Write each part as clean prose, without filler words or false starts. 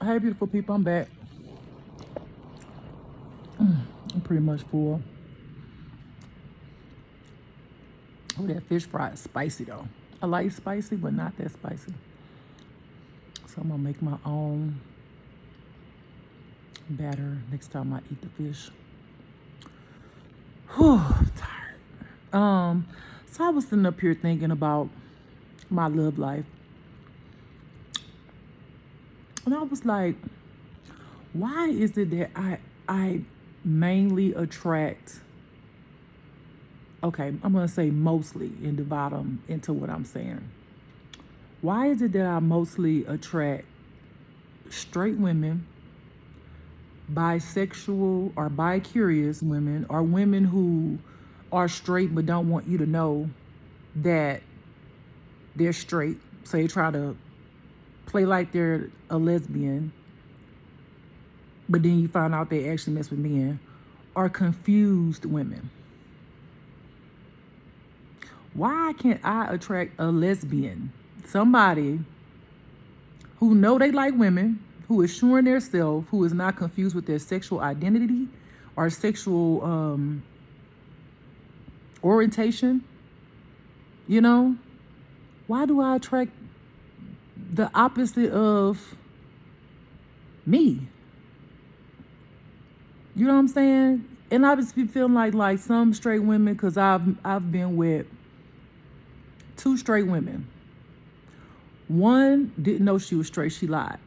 Hey, beautiful people, I'm back. I'm pretty much full. Oh, that fish fry is spicy though. I like spicy, but not that spicy. So I'm gonna make my own batter next time I eat the fish. Whew, I'm tired. So I was sitting up here thinking about my love life, and I was like, why is it that I mainly attract? Okay, I'm gonna say mostly and divide them into what I'm saying. Why is it that I mostly attract straight women, bisexual or bi-curious women, or women who are straight but don't want you to know that they're straight? So they try to play like they're a lesbian, but then you find out they actually mess with men. Or confused women. Why can't I attract a lesbian? Somebody who know they like women, who is sure in their self, who is not confused with their sexual identity or sexual orientation. You know, why do I attract the opposite of me? You know what I'm saying? And I just be feeling like some straight women, because I've been with 2 straight women. One didn't know she was straight. She lied.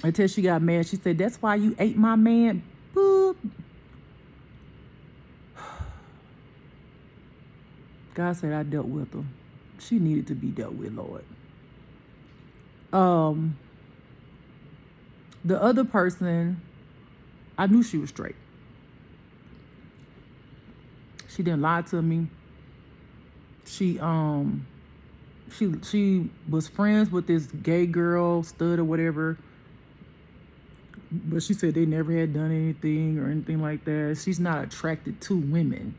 Until she got mad. She said, "That's why you ate my man." Boop. God said I dealt with her. She needed to be dealt with, Lord. The other person, I knew she was straight. She didn't lie to me. She was friends with this gay girl, stud or whatever. But she said they never had done anything or anything like that. She's not attracted to women.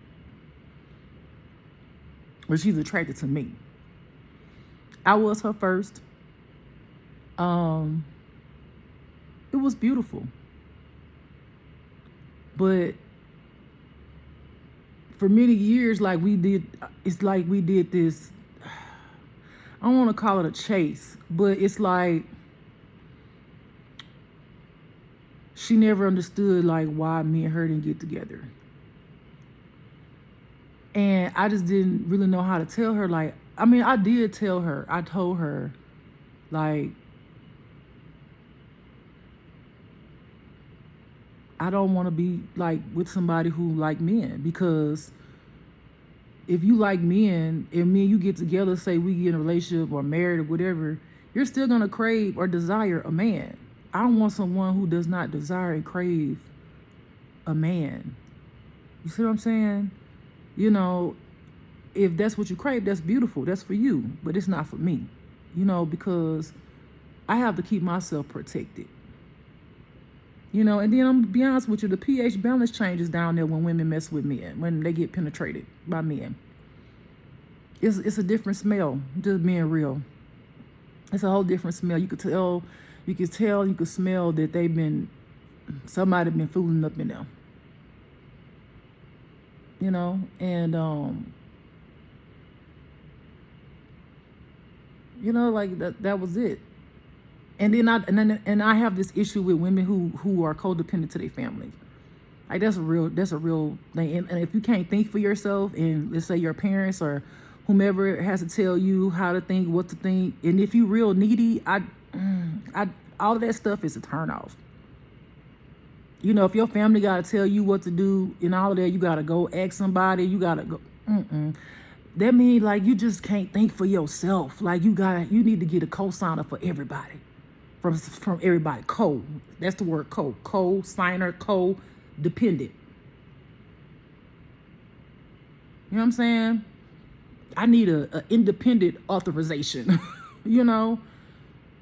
But she's attracted to me. I was her first. It was beautiful. But for many years, it's like we did this, I don't want to call it a chase, but it's like she never understood like why me and her didn't get together. And I just didn't really know how to tell her. I did tell her. I told her, like, I don't want to be like with somebody who like men, because if you like men and me and you get together, say we get in a relationship or married or whatever, you're still gonna crave or desire a man. I don't want someone who does not desire and crave a man. You see what I'm saying? You know, if that's what you crave, that's beautiful. That's for you, but it's not for me. You know, because I have to keep myself protected. You know, and then I'm gonna be honest with you, the pH balance changes down there when women mess with men, when they get penetrated by men. It's a different smell, just being real. It's a whole different smell. You could smell that somebody been fooling up in them. You know, and you know, like that was it. And then I have this issue with women who are codependent to their families. Like that's a real thing. And if you can't think for yourself, and let's say your parents or whomever has to tell you how to think, what to think, and if you real needy, all of that stuff is a turnoff. You know, if your family gotta tell you what to do and all of that, you gotta go ask somebody. You gotta go. That means like you just can't think for yourself. Like you need to get a cosigner for everybody. From everybody. That's the word co-signer, co-dependent. You know what I'm saying? I need a independent authorization. You know?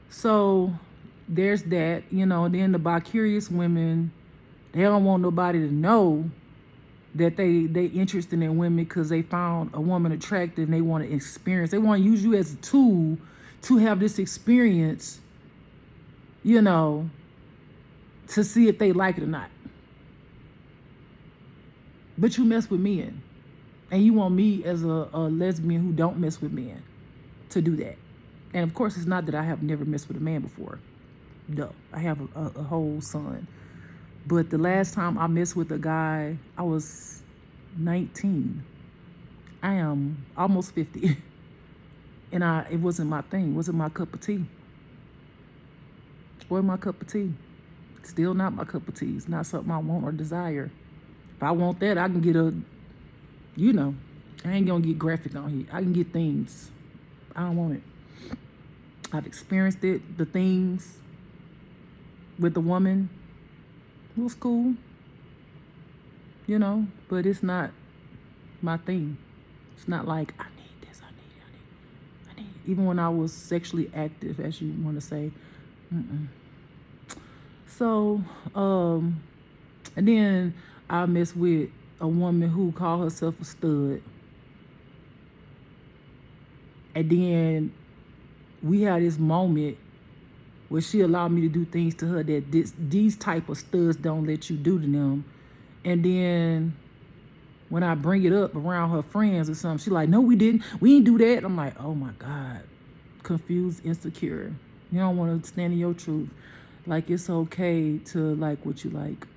So there's that, you know. And then the bi-curious women, they don't want nobody to know that they interested in women because they found a woman attractive and they want to experience. They want to use you as a tool to have this experience you know, to see if they like it or not. But you mess with men. And you want me as a lesbian who don't mess with men to do that. And of course, it's not that I have never messed with a man before. No, I have a whole son. But the last time I messed with a guy, I was 19. I am almost 50. And it wasn't my thing. It wasn't my cup of tea. Wasn't my cup of tea. Still not my cup of tea. It's not something I want or desire. If I want that, I can get a, you know, I ain't gonna get graphic on here. I can get things. I don't want it. I've experienced it, the things with the woman. It was cool, you know, but it's not my thing. It's not like, I need this, I need it. Even when I was sexually active, as you want to say. So, and then I mess with a woman who called herself a stud. And then we had this moment where she allowed me to do things to her that these type of studs don't let you do to them. And then when I bring it up around her friends or something, she like, no, we didn't. We didn't do that. I'm like, oh my God. Confused, insecure. You don't want to stand in your truth. Like, it's okay to like what you like.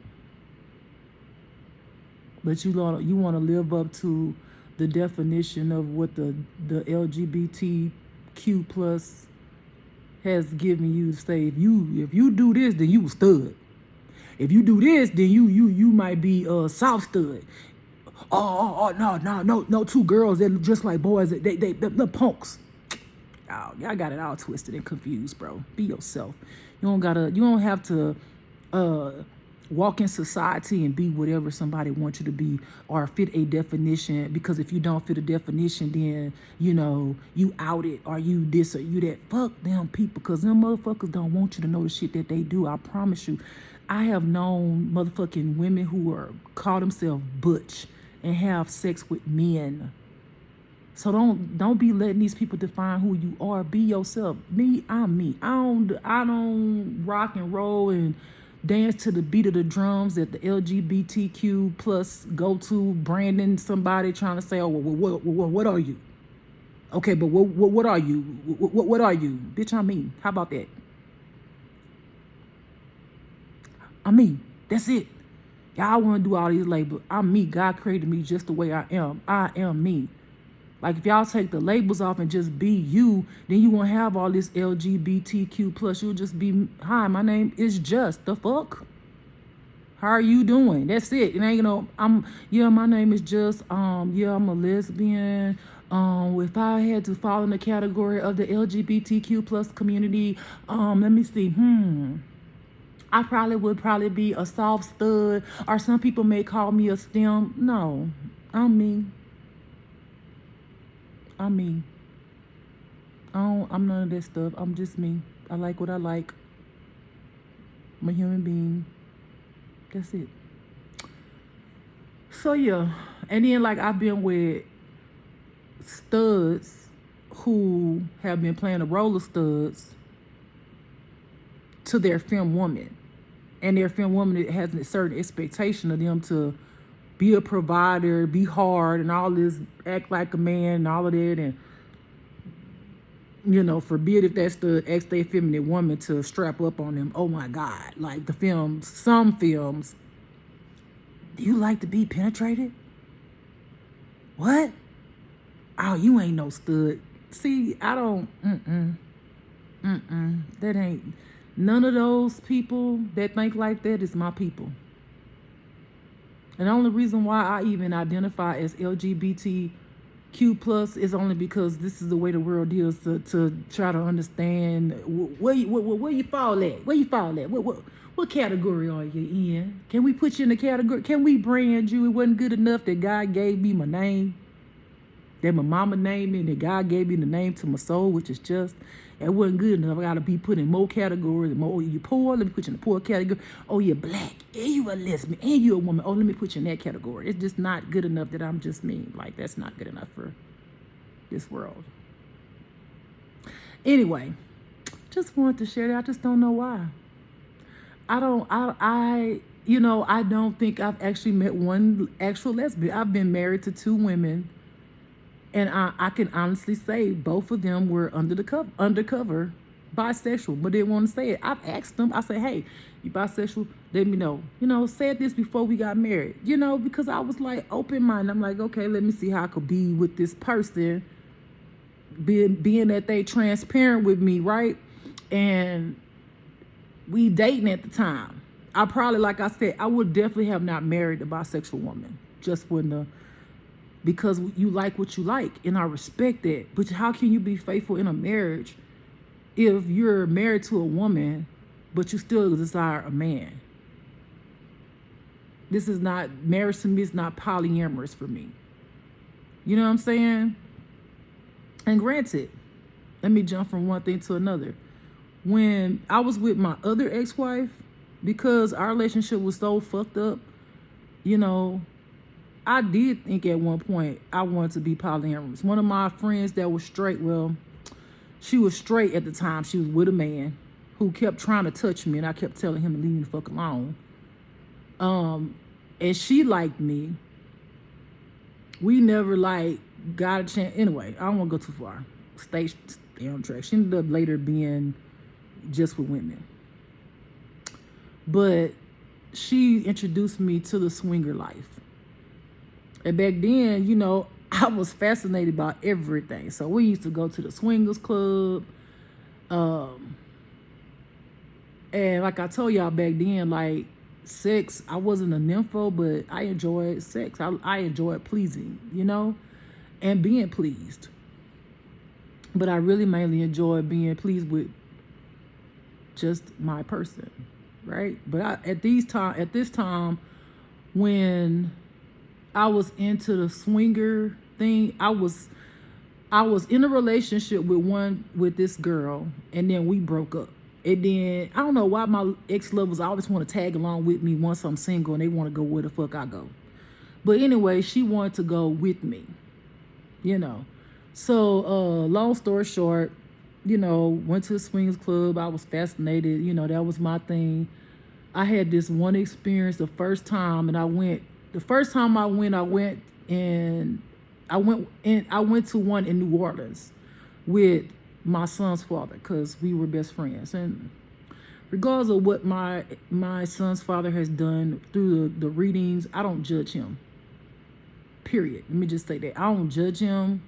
But you want to live up to the definition of what the LGBTQ plus has given you to say, if you do this, then you a stud. If you do this, then you might be a soft stud. No, two girls that look just like boys, they're punks. Oh, y'all got it all twisted and confused, bro. Be yourself. You don't have to walk in society and be whatever somebody wants you to be or fit a definition, because if you don't fit a definition, then, you know, you out it or you this or you that. Fuck them people, because them motherfuckers don't want you to know the shit that they do. I promise you. I have known motherfucking women who call themselves butch and have sex with men. So don't be letting these people define who you are. Be yourself. Me, I'm me. I don't rock and roll and dance to the beat of the drums that the LGBTQ plus go to, branding somebody trying to say, oh, well, what are you? Okay, but what are you? What are you? Bitch, I'm me. How about that? I'm me. That's it. Y'all want to do all these labels. I'm me. God created me just the way I am. I am me. Like, if y'all take the labels off and just be you, then you won't have all this LGBTQ plus. You'll just be, hi, my name is Just. The fuck? How are you doing? That's it. It ain't my name is Just. I'm a lesbian. If I had to fall in the category of the LGBTQ plus community, let me see. I would be a soft stud, or some people may call me a STEM. No, I'm me. I'm me. I'm none of that stuff. I'm just me. I like what I like. I'm a human being. That's it. So yeah, and then like I've been with studs who have been playing the role of studs to their femme woman. And their femme woman has a certain expectation of them to be a provider, be hard, and all this, act like a man, and all of that, and, you know, forbid if that's the ex-day feminine woman to strap up on them. Oh my God. Like some films, do you like to be penetrated? What? Oh, you ain't no stud. See, I don't, that ain't, none of those people that think like that is my people. And the only reason why I even identify as LGBTQ plus is only because this is the way the world deals, to try to understand where you fall at. Where you fall at? What category are you in? Can we put you in the category? Can we brand you? It wasn't good enough that God gave me my name, that my mama named me, and that God gave me the name to my soul, which is Just. It wasn't good enough. I gotta be put in more categories. More, oh, you poor, let me put you in the poor category. Oh, you're black, and you a lesbian, and you a woman. Oh, let me put you in that category. It's just not good enough that I'm just me. Like, that's not good enough for this world. Anyway, Just wanted to share that. I just don't know why. I don't. I don't think I've actually met one actual lesbian. I've been married to two women, and I can honestly say both of them were undercover bisexual, but didn't want to say it. I've asked them. I said, "Hey, you bisexual? Let me know." Said this before we got married. Because I was like open minded. I'm like, okay, let me see how I could be with this person, being that they transparent with me, right? And we dating at the time. I probably, like I said, I would definitely have not married a bisexual woman. Just wouldn't have, because you like what you like, and I respect that. But how can you be faithful in a marriage if you're married to a woman, but you still desire a man? This is not, marriage to me is not polyamorous for me. You know what I'm saying? And granted, let me jump from one thing to another. When I was with my other ex-wife, because our relationship was so fucked up, I did think at one point I wanted to be polyamorous. One of my friends that was straight, well, she was straight at the time. She was with a man who kept trying to touch me, and I kept telling him to leave me the fuck alone. And she liked me. We never got a chance. Anyway, I don't want to go too far. Stay on track. She ended up later being just with women. But she introduced me to the swinger life. And back then, I was fascinated by everything. So we used to go to the swingers club. And like I told y'all back then, sex, I wasn't a nympho, but I enjoyed sex. I enjoyed pleasing, and being pleased. But I really mainly enjoyed being pleased with just my person, right? But at this time, when I was into the swinger thing, I was in a relationship with this girl, and then we broke up. And then I don't know why my ex-lovers always want to tag along with me once I'm single, and they want to go where the fuck I go. But anyway, she wanted to go with me, So long story short, went to the swingers club. I was fascinated. That was my thing. I had this one experience the first time, and I went to one in New Orleans with my son's father, because we were best friends. And regardless of what my son's father has done through the readings, I don't judge him. Period. Let me just say that. I don't judge him.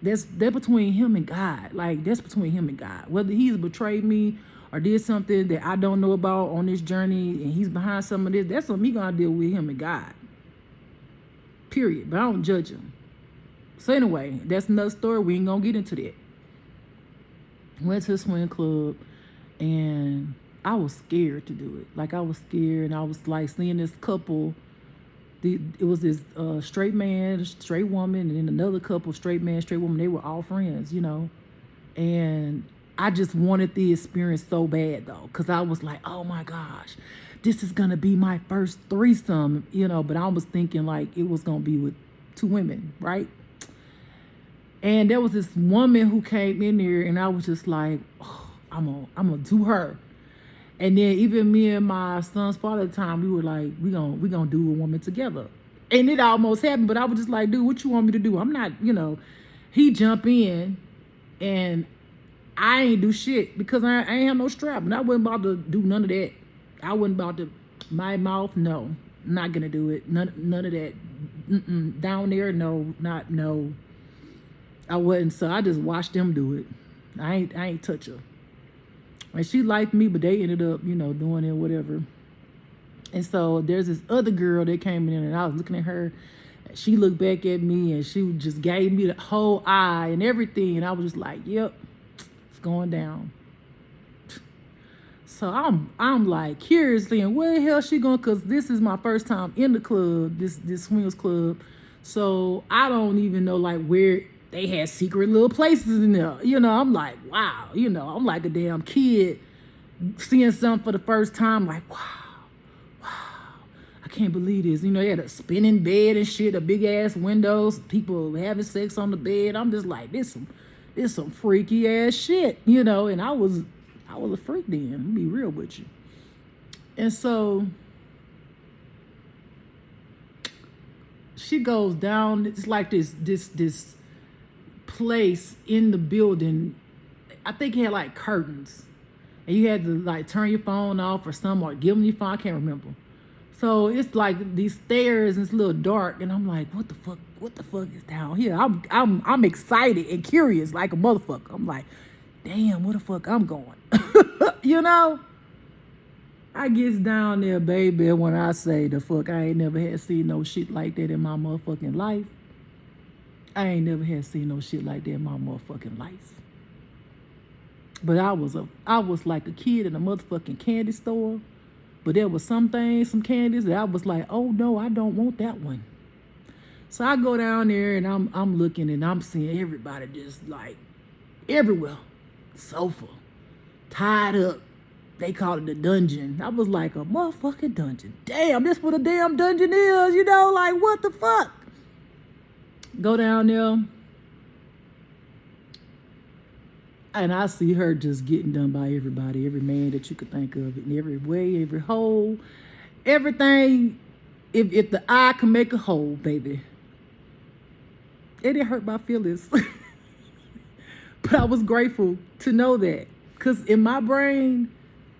That's between him and God. That's between him and God. Whether he's betrayed me or did something that I don't know about on this journey, and he's behind some of this, that's something he gonna deal with, him and God. Period. But I don't judge him. So anyway, that's another story. We ain't gonna get into that. Went to the swing club, and I was scared to do it. I was scared, and I was seeing this couple. It was this straight man, straight woman, and then another couple, straight man, straight woman. They were all friends, And I just wanted the experience so bad, though, because I was like, oh my gosh, this is gonna be my first threesome, But I was thinking it was gonna be with two women, right? And there was this woman who came in there, and I was just like, oh, I'm gonna do her. And then even me and my son's father at the time, we were like, we gonna do a woman together. And it almost happened, but I was just like, dude, what you want me to do? I'm not, he jump in, and I ain't do shit because I ain't have no strap, and I wasn't about to do none of that. I wasn't about to, my mouth, no, not gonna do it. None of that. Down there, no. I wasn't, so I just watched them do it. I ain't touch her. And she liked me, but they ended up, doing it, whatever. And so there's this other girl that came in, and I was looking at her. And she looked back at me, and she just gave me the whole eye and everything. And I was just like, yep, it's going down. So I'm like, curiously, and where the hell she going? Because this is my first time in the club, this swingers club. So I don't even know where they had secret little places in there. I'm like, wow. I'm like a damn kid seeing something for the first time. Like, wow. I can't believe this. They had a spinning bed and shit, a big ass windows, people having sex on the bed. I'm just like, this It's some freaky ass shit, you know. And I was a freak then. I'm be real with you. And so she goes down. It's like this place in the building. I think it had like curtains, and you had to like turn your phone off or something, or give them your phone. I can't remember. So it's like these stairs, and it's a little dark, and I'm like, what the fuck? What the fuck is down here? I'm excited and curious like a motherfucker. I'm like, damn, where the fuck I'm going? You know? I gets down there, baby, and when I say the fuck, I ain't never had seen no shit like that in my motherfucking life. I ain't never had seen no shit like that in my motherfucking life. But I was like a kid in a motherfucking candy store. But there was some things, some candies that I was like, oh no, I don't want that one. So I go down there and I'm looking and I'm seeing everybody just like everywhere. Sofa, tied up. They call it the dungeon. I was like, a motherfucking dungeon. Damn, this what a damn dungeon is, you know? Like, what the fuck? Go down there. And I see her just getting done by everybody, every man that you could think of, in every way, every hole, everything. If the eye can make a hole, baby. It didn't hurt my feelings. But I was grateful to know that. Because in my brain,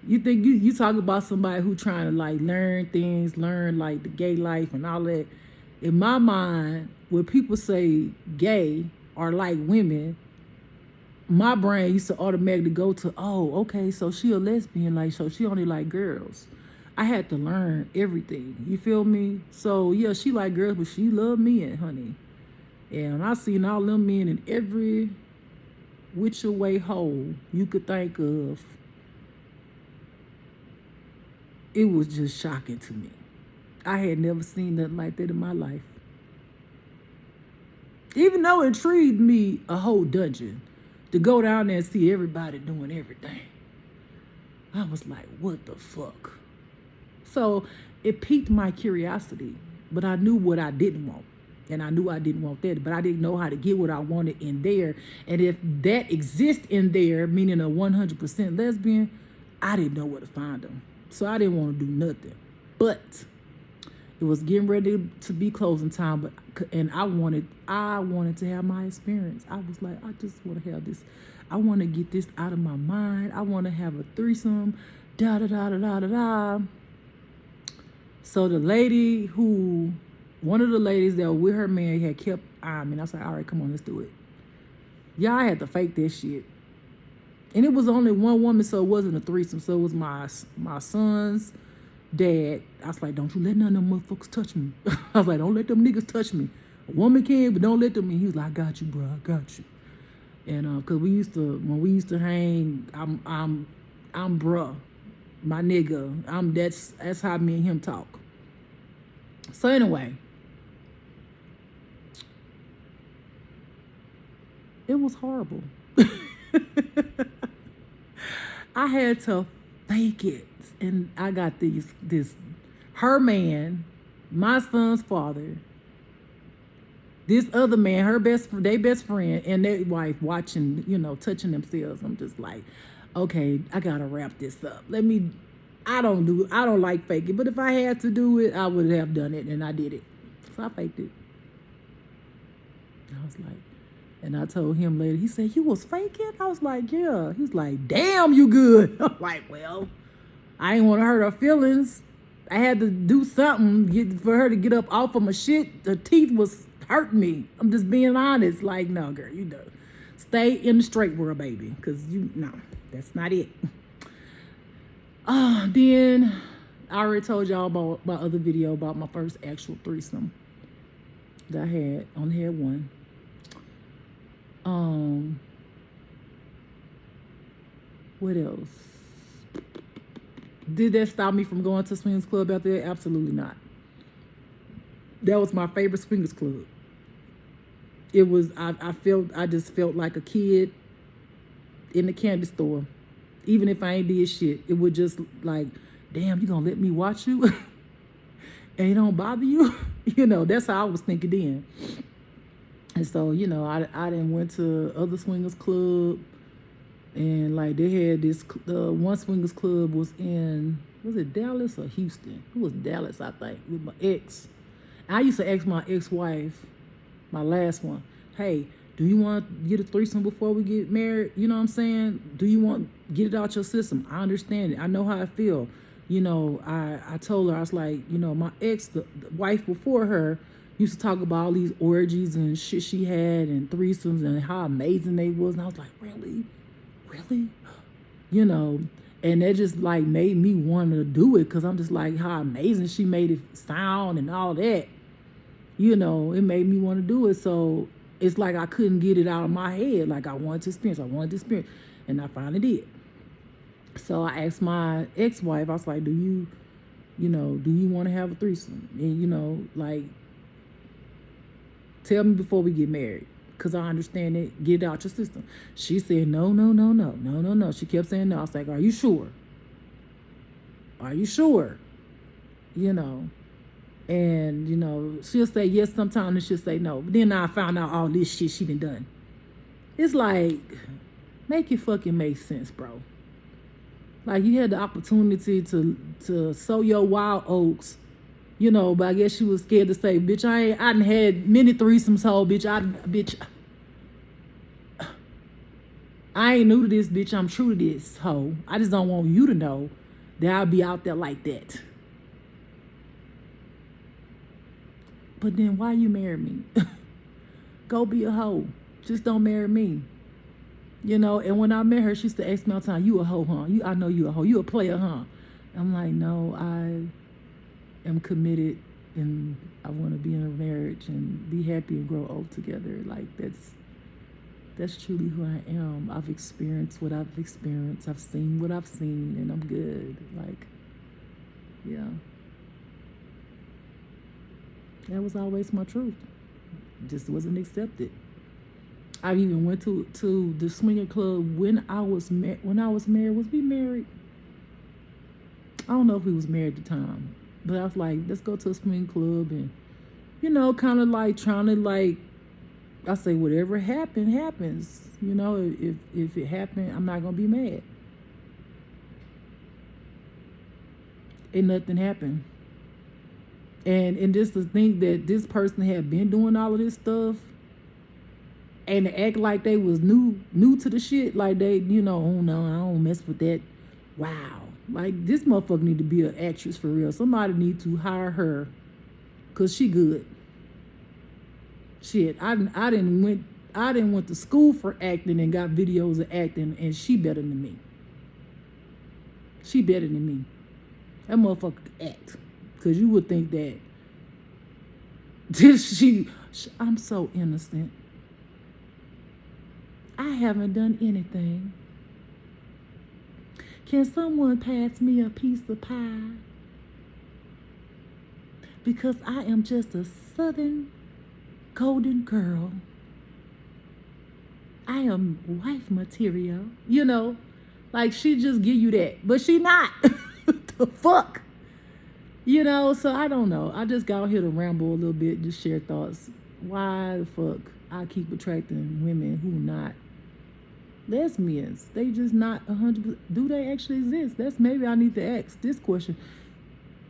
you think you talk about somebody who trying to like learn things, learn like the gay life and all that. In my mind, when people say gay or like women, my brain used to automatically go to, oh, okay, so she a lesbian, like, so she only like girls. I had to learn everything. You feel me? So yeah, she like girls, but she love men, honey. And I seen all them men in every which way hole you could think of. It was just shocking to me. I had never seen nothing like that in my life. Even though it intrigued me a whole dungeon, to go down there and see everybody doing everything, I was like, what the fuck? So it piqued my curiosity, but I knew what I didn't want. And I knew I didn't want that, but I didn't know how to get what I wanted in there. And if that exists in there, meaning a 100% lesbian, I didn't know where to find them. So I didn't want to do nothing. But it was getting ready to be closing time, and I wanted to have my experience. I was like, I just want to have this. I want to get this out of my mind. I want to have a threesome. Da da da da da da da. So one of the ladies that were with her man had kept eyeing me. And I was like, all right, come on, let's do it. Yeah, I had to fake that shit. And it was only one woman, so it wasn't a threesome. So it was my son's dad. I was like, don't you let none of them motherfuckers touch me. I was like, don't let them niggas touch me. A woman can, but don't let them. And he was like, I got you, bro. I got you. And cause when we used to hang, I'm bruh, my nigga. That's how me and him talk. So anyway, it was horrible. I had to fake it. And I got her man, my son's father, this other man, their best friend, and their wife watching, touching themselves. I'm just like, okay, I gotta wrap this up. I don't like faking, but if I had to do it, I would have done it, and I did it. So I faked it. I was like, and I told him later, he said, you was faking? I was like, yeah. He's like, damn, you good. I'm like, well, I didn't want to hurt her feelings. I had to do something for her to get up off of my shit. The teeth was hurting me. I'm just being honest. Like, no, girl, you know, stay in the straight world, baby. Because no, that's not it. Then I already told y'all about my other video about my first actual threesome that I had. Only had one. What else? Did that stop me from going to swingers club out there? Absolutely not. That was my favorite swingers club. It was, I just felt like a kid in the candy store. Even if I ain't did shit, it was just like, damn, you gonna let me watch you? And it don't bother you? That's how I was thinking then. And so, you know, I didn't went to other swingers club, and like they had this one swingers club was it Dallas or Houston? It was Dallas, I think, with my ex. I used to ask my ex-wife, my last one, hey, do you want to get a threesome before we get married? You know what I'm saying? Do you want get it out your system? I understand it. I know how I feel. You know, I told her, I was like, you know, my ex, the wife before her, used to talk about all these orgies and shit she had and threesomes and how amazing they was. And I was like, really? Really? You know, and that just like made me want to do it, because I'm just like, how amazing she made it sound and all that. You know, it made me want to do it. So it's like I couldn't get it out of my head. Like I wanted to experience. And I finally did. So I asked my ex-wife, I was like, do you want to have a threesome? And, you know, like, tell me before we get married, because I understand it. Get it out your system. She said, no. She kept saying no. I was like, are you sure? Are you sure? You know, and, you know, she'll say yes sometimes and she'll say no. But then I found out all this shit she done. It's like, make it fucking make sense, bro. Like, you had the opportunity to sow your wild oats, you know, but I guess she was scared to say, bitch, I done had many threesomes, hoe, bitch. I ain't new to this, bitch. I'm true to this, hoe. I just don't want you to know that I'll be out there like that. But then why you marry me? Go be a hoe. Just don't marry me. You know, and when I met her, she used to ask me all the time, you a hoe, huh? I know you a hoe. You a player, huh? I'm like, no, I am committed and I want to be in a marriage and be happy and grow old together. Like, that's truly who I am. I've experienced what I've experienced. I've seen what I've seen, and I'm good. Like, yeah. That was always my truth. Just wasn't accepted. I even went to the swinger club when I was married. Was we married? I don't know if we was married at the time, but I was like, let's go to a swing club, and, you know, kind of like trying to, like, I say, whatever happens. You know, if it happened, I'm not gonna be mad. And nothing happened. And just to think that this person had been doing all of this stuff, and to act like they was new to the shit, like they, you know, oh no, I don't mess with that. Wow. Like, this motherfucker need to be an actress for real. Somebody need to hire her, cause she good. Shit, I didn't went to school for acting and got videos of acting, and she better than me. She better than me. That motherfucker can act. Cause you would think that I'm so innocent. I haven't done anything. Can someone pass me a piece of pie? Because I am just a southern golden girl. I am wife material. You know, like, she just give you that. But she not. The fuck? You know, so I don't know. I just got here to ramble a little bit, just share thoughts. Why the fuck I keep attracting women who not lesbians? They just not 100%. Do they actually exist? That's maybe I need to ask this question.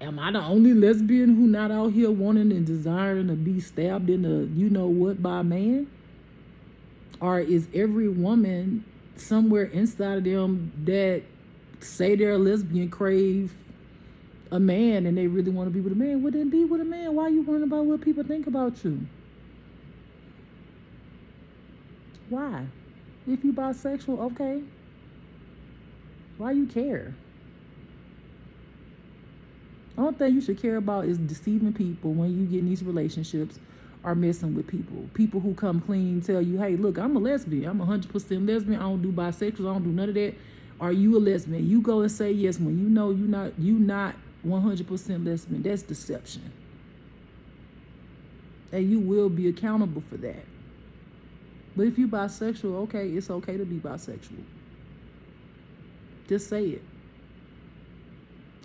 Am I the only lesbian who not out here wanting and desiring to be stabbed in the you know what by a man? Or is every woman somewhere inside of them that say they're a lesbian crave a man and they really want to be with a man? Well, then be with a man. Why are you worrying about what people think about you? Why? If you bisexual, okay. Why you care? The only thing you should care about is deceiving people when you get in these relationships or messing with people. People who come clean tell you, hey, look, I'm a lesbian. I'm 100% lesbian. I don't do bisexual. I don't do none of that. Are you a lesbian? You go and say yes when you know you not 100% lesbian. That's deception. And you will be accountable for that. But if you bisexual, okay, it's okay to be bisexual. Just say it.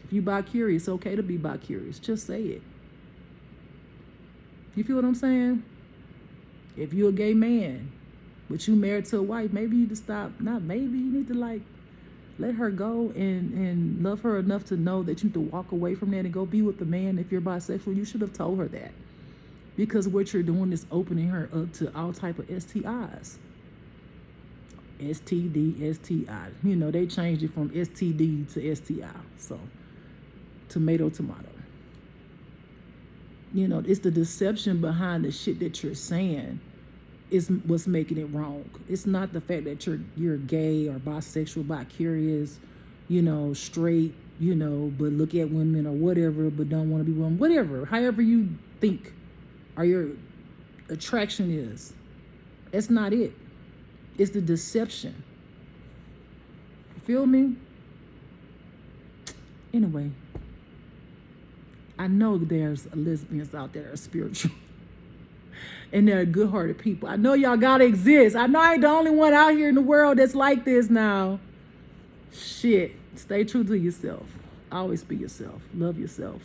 If you bi-curious, it's okay to be bi-curious. Just say it. You feel what I'm saying? If you're a gay man, but you married to a wife, maybe you need to stop. Not maybe, you need to like let her go and love her enough to know that you need to walk away from that and go be with the man. If you're bisexual, you should have told her that, because what you're doing is opening her up to all type of STIs. STD, STI. You know, they changed it from STD to STI. So, tomato, tomato. You know, it's the deception behind the shit that you're saying is what's making it wrong. It's not the fact that you're gay or bisexual, bi-curious, you know, straight, you know, but look at women or whatever, but don't want to be women, whatever. However you think or your attraction is. That's not it. It's the deception. You feel me? Anyway, I know there's lesbians out there that are spiritual. And they're good-hearted people. I know y'all gotta exist. I know I ain't the only one out here in the world that's like this now. Shit. Stay true to yourself. Always be yourself. Love yourself.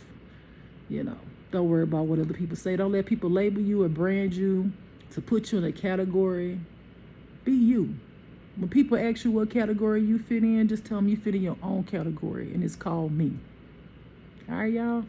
You know, don't worry about what other people say. Don't let people label you or brand you to put you in a category. Be you. When people ask you what category you fit in, just tell them you fit in your own category, and it's called me. All right, y'all?